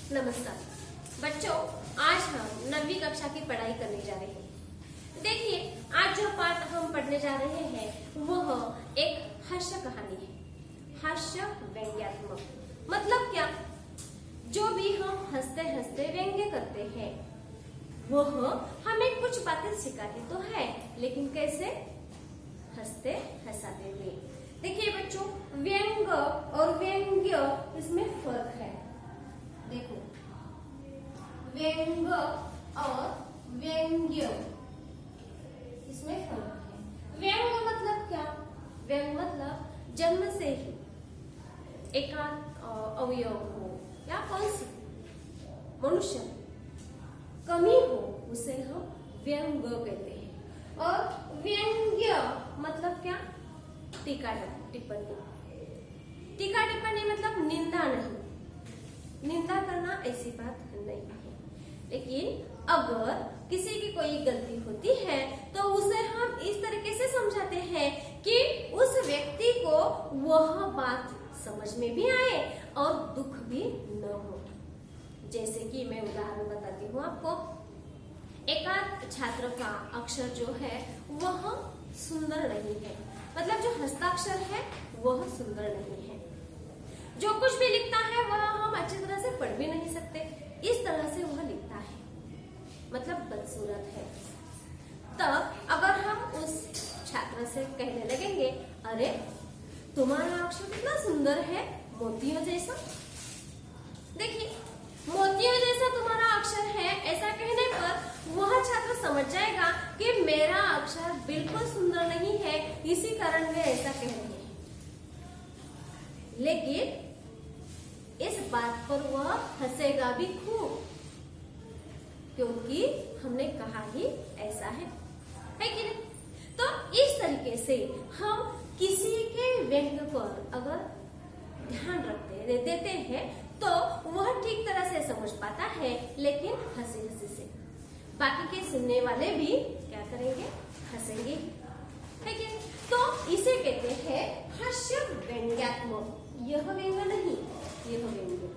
नमस्कार बच्चों, आज हम 9वीं कक्षा की पढ़ाई करने जा रहे हैं। देखिए, आज जो पाठ हम पढ़ने जा रहे हैं वह एक हास्य कहानी है। हास्य व्यंग्यात्मक मतलब क्या? जो भी हम हंसते हंसते व्यंग्य करते हैं वह हमें कुछ बातें सिखाती तो है, लेकिन कैसे? हंसते हंसाते हुए। देखिए बच्चों, व्यंग और व्यंग्य इसमें फर्क है। देखो, व्यंग और व्यंग्य इसमें फर्क है। व्यंग मतलब क्या? व्यंग मतलब जन्म से ही एकांत अवयव हो या कौन सी मनुष्य कमी हो उसे हम व्यंग कहते हैं। और व्यंग्य मतलब क्या? टीका टिप्पणी। टीका टिप्पणी मतलब निंदा नहीं, निंदा करना ऐसी बात नहीं है। लेकिन अगर किसी की कोई गलती होती है तो उसे हम इस तरीके से समझाते हैं कि उस व्यक्ति को वह बात समझ में भी आए और दुख भी न हो। जैसे कि मैं उदाहरण बताती हूँ आपको। एकाध छात्र का अक्षर जो है वह सुंदर नहीं है, मतलब जो हस्ताक्षर है वह सुंदर नहीं है। जो कुछ भी लिखता है वह हम अच्छी तरह से पढ़ भी नहीं सकते, इस तरह से वह लिखता है, मतलब बदसूरत है। तब अगर हम उस छात्र से कहने लगेंगे, अरे तुम्हारा अक्षर कितना सुंदर है, मोतियों जैसा। देखिए, मोतियों जैसा तुम्हारा अक्षर है, ऐसा कहने पर वह छात्र समझ जाएगा कि मेरा अक्षर बिल्कुल सुंदर नहीं है, इसी कारण वे ऐसा कह रहे हैं। लेकिन इस बात पर वह हंसेगा भी खूब, क्योंकि हमने कहा ही ऐसा है कि नहीं? तो इस तरीके से हम किसी के व्यंग्य पर अगर ध्यान देते हैं तो वह ठीक तरह से समझ पाता है, लेकिन हंसी हंसी से। बाकी के सुनने वाले भी क्या करेंगे? हंसेंगे, ठीक है? तो इसे कहते हैं हास्य व्यंग्यात्मक। यह व्यंग्य नहीं, यह व्यंग्य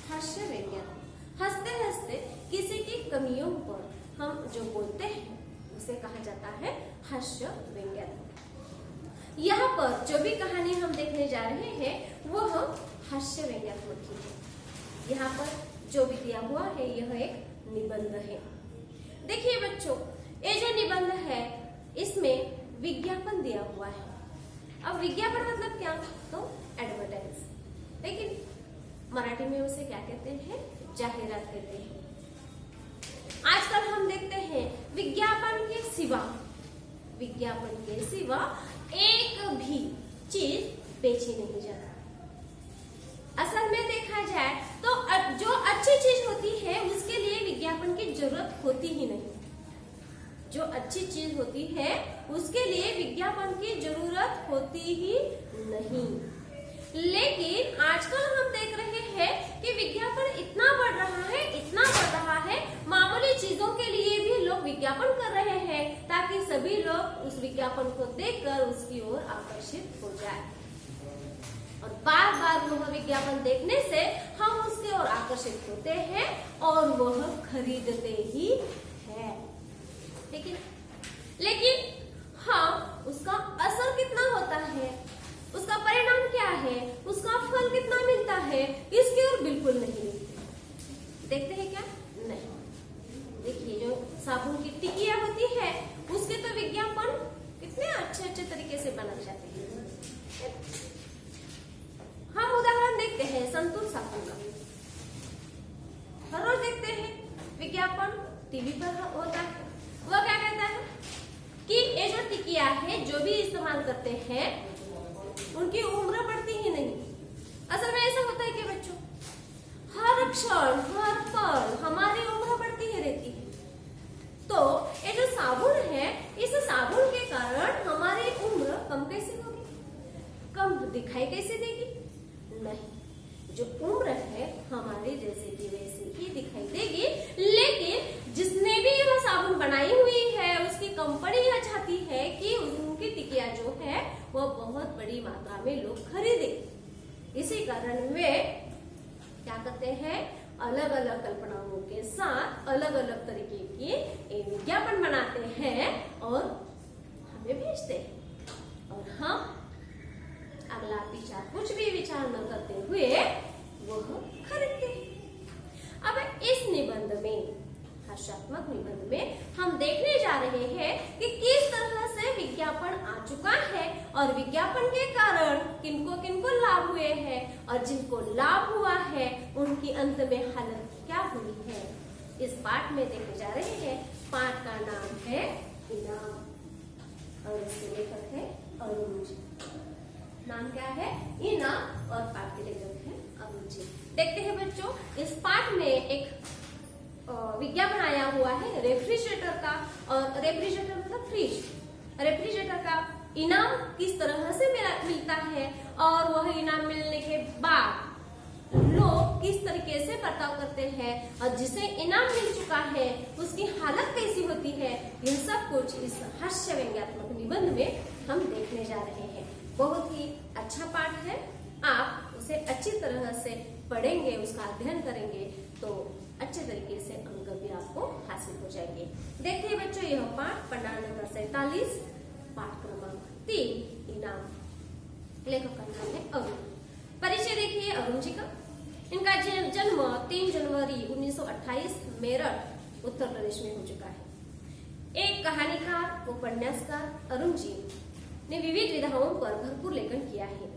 हास्य व्यंग्यात्मक। हंसते हंसते किसी की कमियों पर हम जो बोलते हैं उसे कहा जाता है हास्य व्यंग्यात्मक। यहाँ पर जो भी कहानी हम देखने जा रहे हैं वह हास्य व्यंग्यात्मक ही है। यहाँ पर जो भी दिया हुआ है यह एक निबंध है। देखिए बच्चों, ये जो निबंध है इसमें विज्ञापन दिया हुआ है। अब विज्ञापन मतलब क्या? तो एडवर्टाइज, लेकिन मराठी में उसे क्या कहते हैं? जाहिरात कहते हैं। आजकल हम देखते हैं विज्ञापन के सिवा एक भी चीज बेची नहीं जाती। असल में देखा जाए तो जो अच्छी चीज होती है उसके लिए विज्ञापन की जरूरत होती ही नहीं। जो अच्छी चीज होती है उसके लिए विज्ञापन की जरूरत होती ही नहीं। लेकिन आजकल हम देख रहे हैं कि विज्ञापन इतना बढ़ रहा है, मामूली चीजों के लिए भी लोग विज्ञापन कर रहे हैं ताकि सभी लोग उस विज्ञापन को देखकर उसकी ओर आकर्षित हो जाए। और बार बार वह विज्ञापन देखने से हम उसकी ओर आकर्षित होते हैं और वह खरीदते ही है। लेकिन हाँ, उसका असर कितना होता है, उसका परिणाम क्या है, उसका फल कितना मिलता है, इसकी ओर बिल्कुल नहीं देखते हैं क्या? नहीं। देखिए, जो साबुन की टिकिया होती है उसके तो विज्ञापन कितने अच्छे तरीके से बनाए जाते हैं। हम उदाहरण देखते हैं संतूर साबुन का, हर रोज देखते हैं विज्ञापन टीवी पर होता है। वह क्या कहता है कि ये जो टिकिया है जो भी इस्तेमाल करते हैं उनकी उम्र बढ़ती ही नहीं। असल में ऐसा होता है कि बच्चों, हर क्षण हर पल हमारी उम्र बढ़ती ही रहती है। तो ये जो साबुन है, इस साबुन के कारण हमारी उम्र कम कैसे होगी? कम दिखाई कैसे देगी? नहीं, जो उम्र है हमारी जैसे की वैसे ही दिखाई देगी। लेकिन जिसने भी यह साबुन बनाई हुई है उसकी कंपनी यह चाहती है कि उनकी टिकिया जो है वह बहुत बड़ी मात्रा में लोग खरीदे। इसी कारण वे क्या करते हैं, अलग अलग कल्पनाओं के साथ अलग अलग तरीके के विज्ञापन बनाते हैं और हमें भेजते हैं और हम अगला पीछा कुछ भी विचार न करते हुए वह खरीदते हैं। अब इस निबंध में, हास्यात्मक निबंध में, हम देखने जा रहे हैं कि किस तरह से विज्ञापन आ चुका है और विज्ञापन के कारण किनको किनको लाभ हुए हैं और जिनको लाभ हुआ है उनकी अंत में हालत क्या हुई है। इस पाठ में देखने जा रहे हैं। पाठ का नाम है इनाम और इसके लेखक है अरुण जी। नाम क्या है? इनाम और पाठ के लेखक है अरुण जी। देखते हैं बच्चों, इस पाठ में एक विज्ञापन आया हुआ है रेफ्रिजरेटर का और रेफ्रिजरेटर मतलब फ्रिज। रेफ्रिजरेटर का इनाम किस तरह से मिलता है और वह इनाम मिलने के बाद लोग किस तरीके से बर्ताव करते हैं और जिसे इनाम मिल चुका है उसकी हालत कैसी होती है, यह सब कुछ इस हास्य व्यंग्यात्मक निबंध में हम देखने जा रहे हैं। बहुत ही अच्छा पाठ है। आप उसे अच्छी तरह से पढ़ेंगे, उसका अध्ययन करेंगे तो अच्छे तरीके से अंक भी आपको हासिल हो जाएंगे। देखते हैं बच्चों, यह पाठ पन्ना नंबर 47, पाठ क्रमांक 3, इनाम। लेखक का नाम है अरुण। परिचय देखिए अरुण जी का। इनका जन्म 3 जनवरी 1928 मेरठ उत्तर प्रदेश में हो चुका है। एक कहानीकार, उपन्यासकार अरुण जी ने विविध विधाओं पर भरपूर लेखन किया है।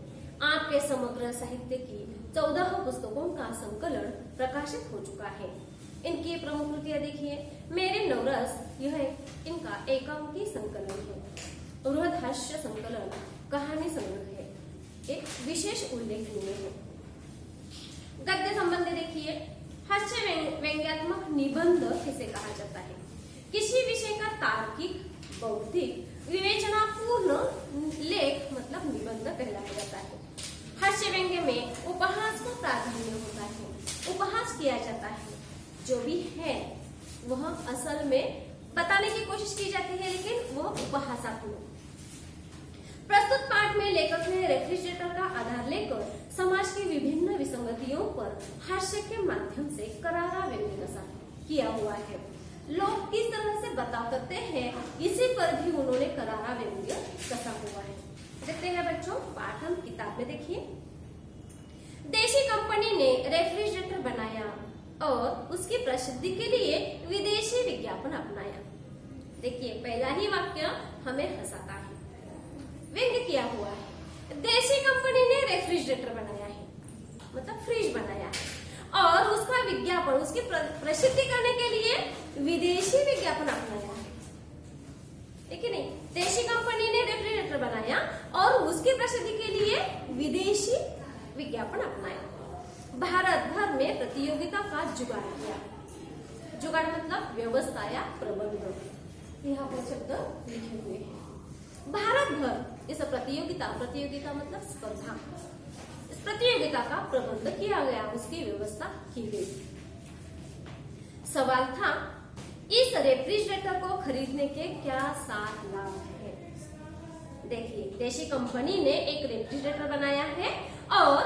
आपके समग्र साहित्य की 14 पुस्तकों का संकलन प्रकाशित हो चुका है। इनकी प्रमुख कृतियां देखिए। मेरे नवरस, यह इनका एकांकी संकलन है। बृहद हास्य संकलन कहानी संग्रह है, एक विशेष उल्लेखनीय है। गद्य संबंध देखिए। हास्य व्यंग्यात्मक निबंध किसे कहा जाता है? किसी विषय का तार्किक, बौद्धिक, विवेचनापूर्ण लेख मतलब निबंध कहलाया जाता है। हास्य व्यंग्य में उपहास को प्राधान्य होता है। उपहास किया जाता है, जो भी है वह असल में बताने की कोशिश की जाती है, लेकिन वह उपहासात्मक। प्रस्तुत पाठ में लेखक ने रेफ्रिजरेटर का आधार लेकर समाज की विभिन्न विसंगतियों पर हास्य के माध्यम से करारा व्यंग्य कसा किया हुआ है। लोग किस तरह से बता करते हैं, इसी पर भी उन्होंने करारा व्यंग्य कसा हुआ है। देखते हैं बच्चों, पाठ हम किताब में देखिए। देशी कंपनी ने रेफ्रिजरेटर बनाया और उसकी प्रसिद्धि के लिए विदेशी विज्ञापन अपनाया। देखिए, पहला ही वाक्य हमें हंसाता है, व्यंग्य किया हुआ है। देशी कंपनी ने रेफ्रिजरेटर बनाया है मतलब फ्रिज बनाया है और उसका विज्ञापन, उसकी प्रसिद्धि करने के लिए विदेशी विज्ञापन अपनाया है। ठीक है नहीं? देशी कंपनी ने रेफ्रिजरेटर बनाया और उसकी प्रसिद्धि के लिए विदेशी विज्ञापन अपनाया। भारत भर में प्रतियोगिता का जुगाड़ किया। जुगाड़ मतलब व्यवस्था या प्रबंध। यहाँ पर शब्द लिखे हुए हैं। भारत भर इस प्रतियोगिता मतलब स्पर्धा, इस प्रतियोगिता का प्रबंध किया गया, उसकी व्यवस्था की गई। सवाल था, इस रेफ्रिजरेटर को खरीदने के क्या 7 लाभ है? देखिए, देशी कंपनी ने एक रेफ्रिजरेटर बनाया है और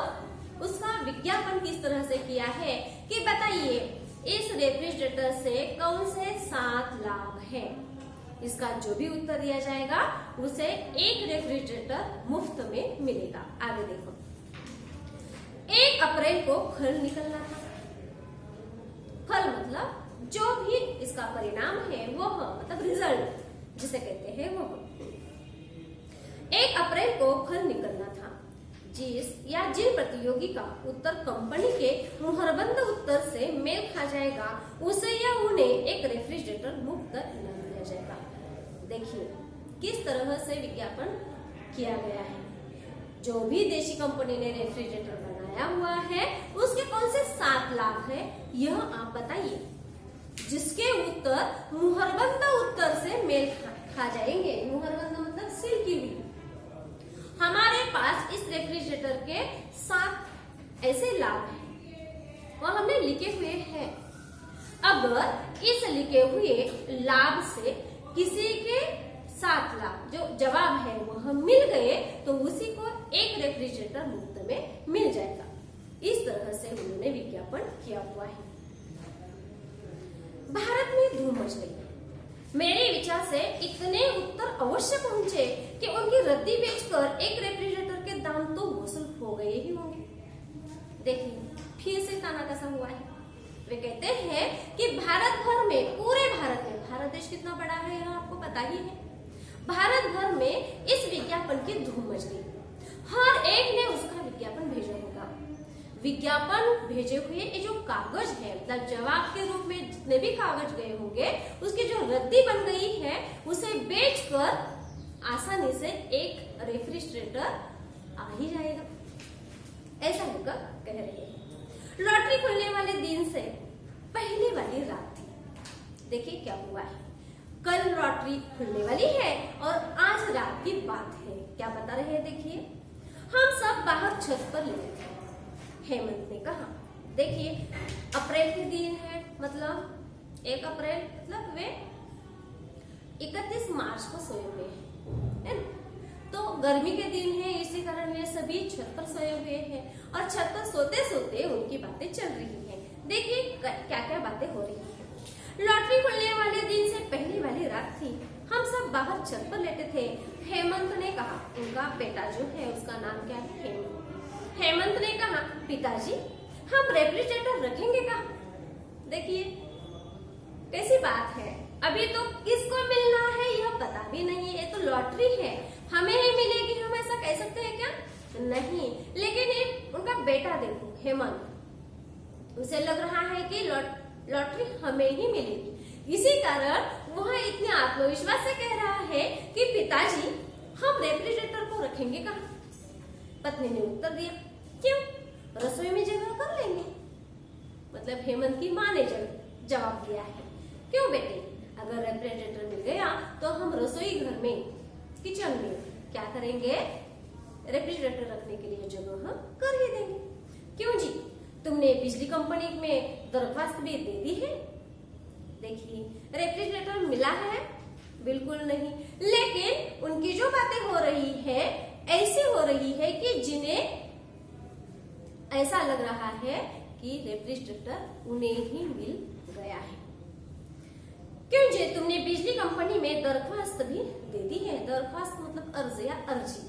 उसका विज्ञापन किस तरह से किया है कि बताइए इस रेफ्रिजरेटर से कौन से 7 लाभ है। इसका जो भी उत्तर दिया जाएगा उसे एक रेफ्रिजरेटर मुफ्त में मिलेगा। आगे देखो। 1 अप्रैल को फल निकलना था। फल मतलब जो भी इसका परिणाम है वह मतलब रिजल्ट जिसे कहते हैं वो। 1 अप्रैल को फल निकलना था। जिन प्रतियोगी का उत्तर कंपनी के मुहरबंद उत्तर से मेल खा जाएगा उसे या उन्हें एक रेफ्रिजरेटर मुफ्त इनाम दिया जाएगा। देखिए किस तरह से विज्ञापन किया गया है। जो भी देशी कंपनी ने रेफ्रिजरेटर बनाया हुआ है उसके कौन से 7 लाभ है यह आप बताइए। जिसके उत्तर मुहरबंद उत्तर से मेल खा जाएंगे। मुहरबंद मतलब सील की हुई। हमारे पास इस रेफ्रिजरेटर के 7 ऐसे लाभ हैं, वह हमने लिखे हुए हैं। अगर इस लिखे हुए लाभ से किसी के 7 लाभ जो जवाब है वह मिल गए तो उसी को एक रेफ्रिजरेटर मुफ्त में मिल जाएगा। इस तरह से उन्होंने विज्ञापन किया हुआ है। भारत में धूम मच गई। मेरे विचार से इतने उत्तर अवश्य पहुंचे कि उनकी रद्दी बेचकर एक रेफ्रिजरेटर के दाम तो वसूल हो गए ही होंगे। देखिए फिर से ताना कसा हुआ है। वे कहते हैं कि भारत भर में, पूरे भारत में, भारत देश कितना बड़ा है यह आपको पता ही है, भारत भर में इस विज्ञापन की धूम मच गई। हर एक ने उसका विज्ञापन भेजा होगा। विज्ञापन भेजे हुए ये जो कागज है, मतलब जवाब के रूप में जितने भी कागज गए होंगे, उसकी जो रद्दी बन गई है उसे बेचकर आसानी से एक रेफ्रिजरेटर आ ही जाएगा, ऐसा होगा कह रहे हैं। लॉटरी खुलने वाले दिन से पहले वाली रात थी। देखिए क्या हुआ है, कल लॉटरी खुलने वाली है और आज रात की बात है। क्या बता रहे हैं देखिए, हम सब बाहर छत पर लेटे थे। हेमंत ने कहा, देखिए अप्रैल के दिन है, मतलब 1 अप्रैल, मतलब वे 31 मार्च को सोए हुए हैं, तो गर्मी के दिन है, इसी कारण वे सभी छत पर सोए हुए हैं और छत पर सोते सोते उनकी बातें चल रही हैं। देखिए क्या क्या बातें हो रही हैं। लॉटरी खुलने वाले दिन से पहली वाली रात थी। हम सब बाहर छत पर लेटे थे। हेमंत ने कहा, उनका बेटा जो है उसका नाम क्या है, हेमंत। हेमंत ने कहा, पिताजी हम रेफ्रिजरेटर रखेंगे कहाँ? देखिए कैसी बात है, अभी तो किसको मिलना है यह पता भी नहीं है, ये तो लॉटरी है, हमें ही मिलेगी, हम ऐसा कह सकते हैं क्या? नहीं। लेकिन एक उनका बेटा देखो हेमंत, उसे लग रहा है कि लॉटरी हमें ही मिलेगी, इसी कारण वह इतने आत्मविश्वास से कह रहा है कि पिताजी हम रेफ्रिजरेटर को रखेंगे कहाँ? पत्नी ने उत्तर दिया, क्यों, रसोई में जगह कर लेंगे। मतलब हेमंत की माँ ने जवाब दिया है, क्यों बेटे, अगर रेफ्रिजरेटर मिल गया तो हम रसोई घर में, किचन में क्या करेंगे, रेफ्रिजरेटर रखने के लिए जगह हम कर ही देंगे। क्यों जी, तुमने बिजली कंपनी में दरख्वास्त भी दे दी है? देखिए रेफ्रिजरेटर मिला है, बिल्कुल नहीं, लेकिन उनकी जो बातें हो रही है ऐसी हो रही है कि जिन्हें ऐसा लग रहा है कि रेफ्रिजरेटर उन्हें ही मिल गया है। क्यों जी, तुमने बिजली कंपनी में दरख्वास्त भी दे दी है? दरख्वास्त मतलब अर्ज या अर्जी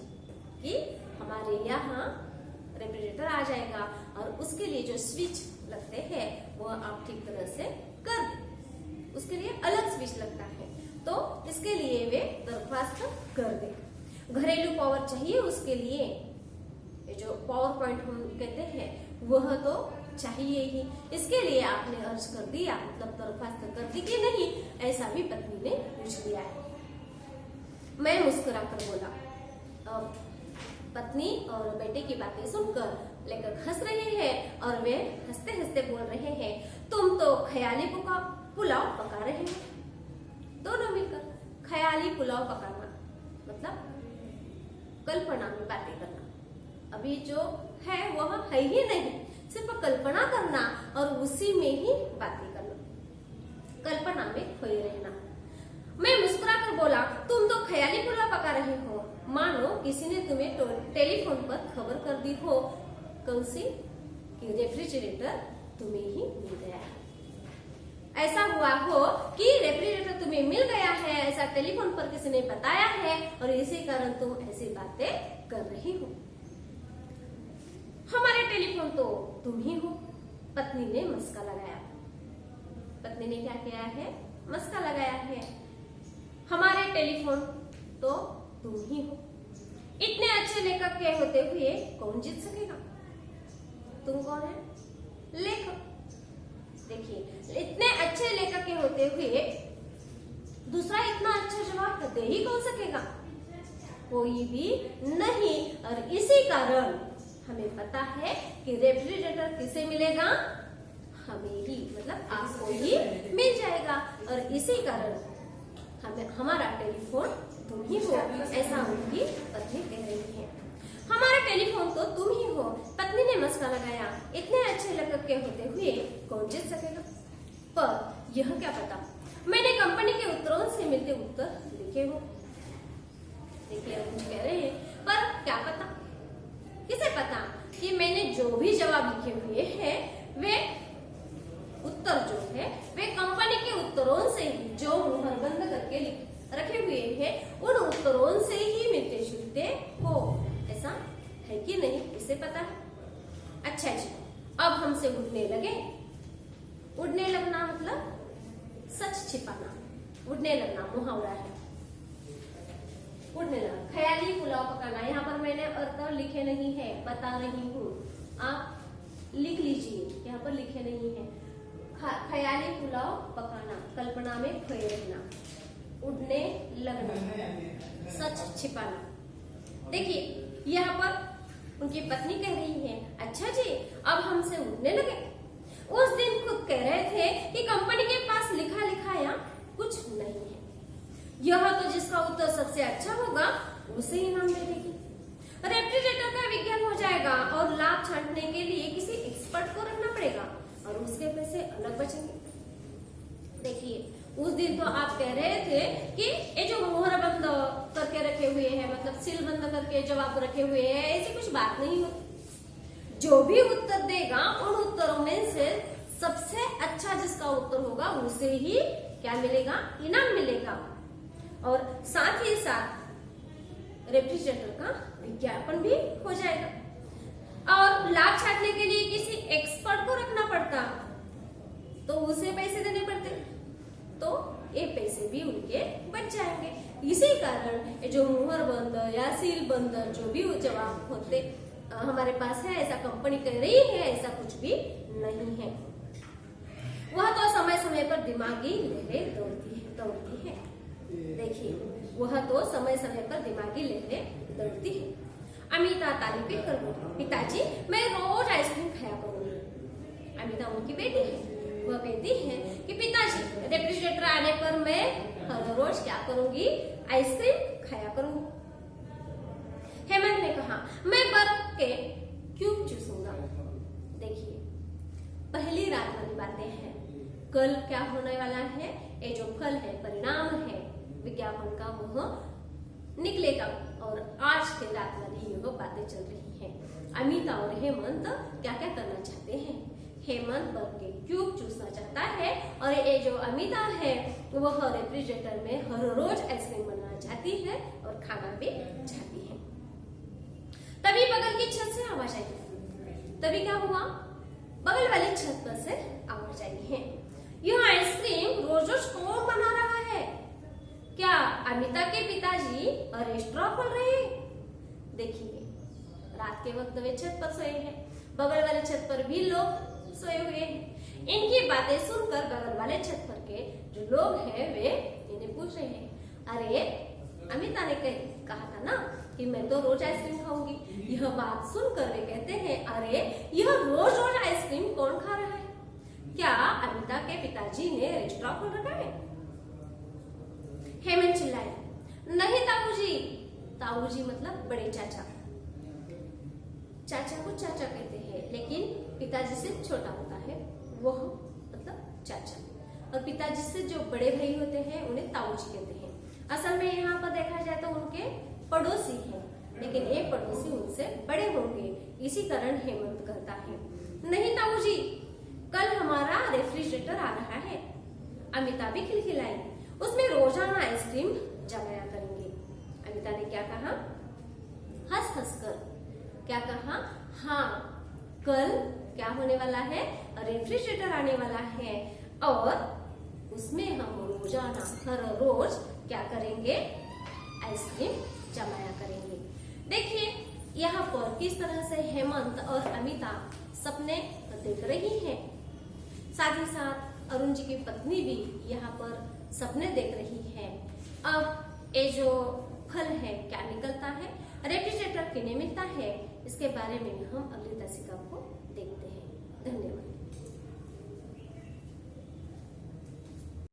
कि हमारे यहाँ रेफ्रिजरेटर आ जाएगा और उसके लिए जो स्विच लगते हैं वो आप ठीक तरह से कर दें, उसके लिए अलग स्विच लगता है, तो इसके लिए वे दरख्वास्त कर दे। घरेलू पावर चाहिए, उसके लिए जो पावर पॉइंट हम कहते हैं वह तो चाहिए ही, इसके लिए आपने अर्ज कर दिया, मतलब दरख्वास्त कर दी कि नहीं, ऐसा भी पत्नी ने पूछ लिया है। मैं मुस्कुराकर बोला। अब पत्नी और बेटे की बातें सुनकर लेखक हंस रहे हैं और वे हंसते हंसते बोल रहे हैं, तुम तो ख्याली पुलाव पका रहे हो। दोनों मिलकर ख्याली पुलाव पकाना मतलब कल्पना में बातें करना, अभी जो है वह है ही नहीं, सिर्फ कल्पना करना और उसी में ही बातें करना, कल्पना में खोए रहना। मैं मुस्कुराकर बोला, तुम तो ख्याली पुलाव पका रहे हो, मानो किसी ने तुम्हें टेलीफोन पर खबर कर दी हो, कौन सी, कि रेफ्रिजरेटर तुम्हें ही मिल गया है। ऐसा हुआ हो कि रेफ्रिजरेटर तुम्हें मिल गया है, ऐसा टेलीफोन पर किसी ने बताया है और इसी कारण तुम ऐसी बातें कर रही हो। हमारे टेलीफोन तो तुम ही हो। पत्नी ने मस्का लगाया। पत्नी ने क्या किया है, मस्का लगाया है। हमारे टेलीफोन तो तुम ही हो। इतने अच्छे लेखक के होते हुए कौन जीत सकेगा? तुम कौन है? लेखक। देखिए इतने अच्छे लेखक के होते हुए दूसरा इतना अच्छा जवाब दे ही कौन सकेगा? कोई भी नहीं। और इसी कारण हमें पता है कि रेफ्रिजरेटर किसे मिलेगा? हमें ही, मतलब आपको ही मिल जाएगा। और इसी कारण हमें हमारा टेलीफोन तुम ही हो, ऐसा उनकी पत्नी कह रही है। हमारा टेलीफोन तो तुम ही हो। पत्नी ने मस्का लगाया। इतने अच्छे लेखक के होते हुए कौन जीत सकेगा? पर यह क्या पता, मैंने कंपनी के उत्तरों से मिलते उत्तर लिखे हो। देखिए कुछ कह रहे हैं, पर क्या पता, किसे पता कि मैंने जो भी जवाब लिखे हुए हैं वे उत्तर जो है वे कंपनी के से पता है। अच्छा जी, अब हमसे उड़ने लगे। उड़ने लगना मतलब सच छिपाना, उड़ने लगना मुहावरा है। उड़ने लगना, ख्याली पुलाव पकाना। यहाँ पर मैंने अर्थ लिखे नहीं है, बता रही हूँ, आप लिख लीजिए, यहाँ पर लिखे नहीं है। ख्याली पुलाव पकाना, कल्पना में खोए रहना, उड़ने लगना, सच छिपाना। देखिए यहाँ पर उनकी पत्नी कह रही है, अच्छा जी अब हमसे उड़ने लगे। उस दिन खुद कह रहे थे कि कंपनी के पास लिखा लिखाया कुछ नहीं है, यह तो जिसका उत्तर सबसे अच्छा होगा उसे इनाम मिलेगी। रेफ्रिजरेटर का विज्ञान हो जाएगा और लाभ छांटने के लिए किसी एक्सपर्ट को रखना पड़ेगा और उसके पैसे अलग बचेंगे। देखिए उस दिन तो आप कह रहे थे कि ये जो मोहर बंद करके रखे हुए हैं, मतलब सील बंद करके जब आप रखे हुए हैं, ऐसी कुछ बात नहीं होती। जो भी उत्तर देगा उन उत्तरों में से सबसे अच्छा जिसका उत्तर होगा उसे ही क्या मिलेगा, इनाम मिलेगा। और साथ ही साथ रेफ्रिजरेटर का विज्ञापन भी हो जाएगा। और लाभ छांटने के लिए किसी एक्सपर्ट को रखना पड़ता तो उसे पैसे देने पड़ते, तो ये पैसे भी उनके बच जाएंगे। इसी कारण जो मुहर बंद या सील बंद जो भी जवाब होते हमारे पास है, ऐसा कंपनी कह रही है, ऐसा कुछ भी नहीं है। वह तो समय समय पर दिमागी लहरें दौड़ती है। देखिए वह तो समय समय पर दिमागी लहरें दौड़ती है। अमिता तारीफें कर बोली, पिताजी मैं रोज आइसक्रीम खाया करूंगी। अमिता उनकी बेटी है। वह कहती है कि पिताजी रेफ्रिजरेटर आने पर मैं हर रोज क्या करूंगी, आइसक्रीम खाया करूंगी। हेमंत ने कहा मैं बर्फ के क्यूब चूसूंगा। देखिए पहली रात वाली बातें हैं, कल क्या होने वाला है, ये जो कल है परिणाम है विज्ञापन का वह निकलेगा और आज के रात वाली यह बातें चल रही हैं। अमिता और हेमंत क्या क्या करना चाहते हैं। हेमंत बर्फ के क्यूब चूसना चाहता है और ये जो अमिता है वह रेफ्रिजरेटर में हर रोज आइसक्रीम बनाना चाहती है और खाना भी चाहती है। तभी बगल की छत से आवाज आई। तभी क्या हुआ, बगल वाली छत पर से आवाज आई है, यह आइसक्रीम रोज रोज कौन बना रहा है? क्या अमिता के पिताजी रेस्टोरेंट खोल रहे हैं? देखिए रात के वक्त वे छत पर सोए हैं, बगल वाले छत पर भी लोग सोए हुए हैं। इनकी बातें सुनकर बगल वाले छत पर के जो लोग हैं वे इन्हें पूछ रहे हैं, अरे अमिता ने कहा था ना कि मैं तो रोज आइसक्रीम खाऊंगी। यह बात सुनकर वे कहते हैं, अरे यह रोज रोज आइसक्रीम कौन खा रहा है? क्या अमिता के पिताजी ने रेस्टोरेंट खोल रखा है? हेमंत चिल्लाए, नहीं ताऊजी। ताऊजी मतलब बड़े चाचा। चाचा को चाचा कहते हैं, लेकिन पिताजी से छोटा होता है वह मतलब चाचा, और पिताजी से जो बड़े भाई होते हैं उन्हें ताऊजी कहते हैं। असल में यहाँ पर देखा जाए तो उनके पड़ोसी हैं, लेकिन एक पड़ोसी उनसे बड़े होंगे, इसी कारण हेमंत कहता है, नहीं ताऊजी कल हमारा रेफ्रिजरेटर आ रहा है। अमिता भी खिलखिलाई, उसमें रोजाना आइसक्रीम जमाया करेंगे। अमिता ने क्या कहा, हंस हंस कर क्या कहा, हाँ कल क्या होने वाला है, रेफ्रिजरेटर आने वाला है और उसमें हम रोजाना हर रोज क्या करेंगे, आइसक्रीम जमाया करेंगे। देखिए यहाँ पर किस तरह से हेमंत और अमिता सपने देख रही हैं। साथ ही साथ अरुण जी की पत्नी भी यहाँ पर सपने देख रही है। अब ये जो फल है क्या निकलता है, रेफ्रिजरेटर किन्हें मिलता है, इसके बारे में हम अगली दशका को देखते हैं। धन्यवाद।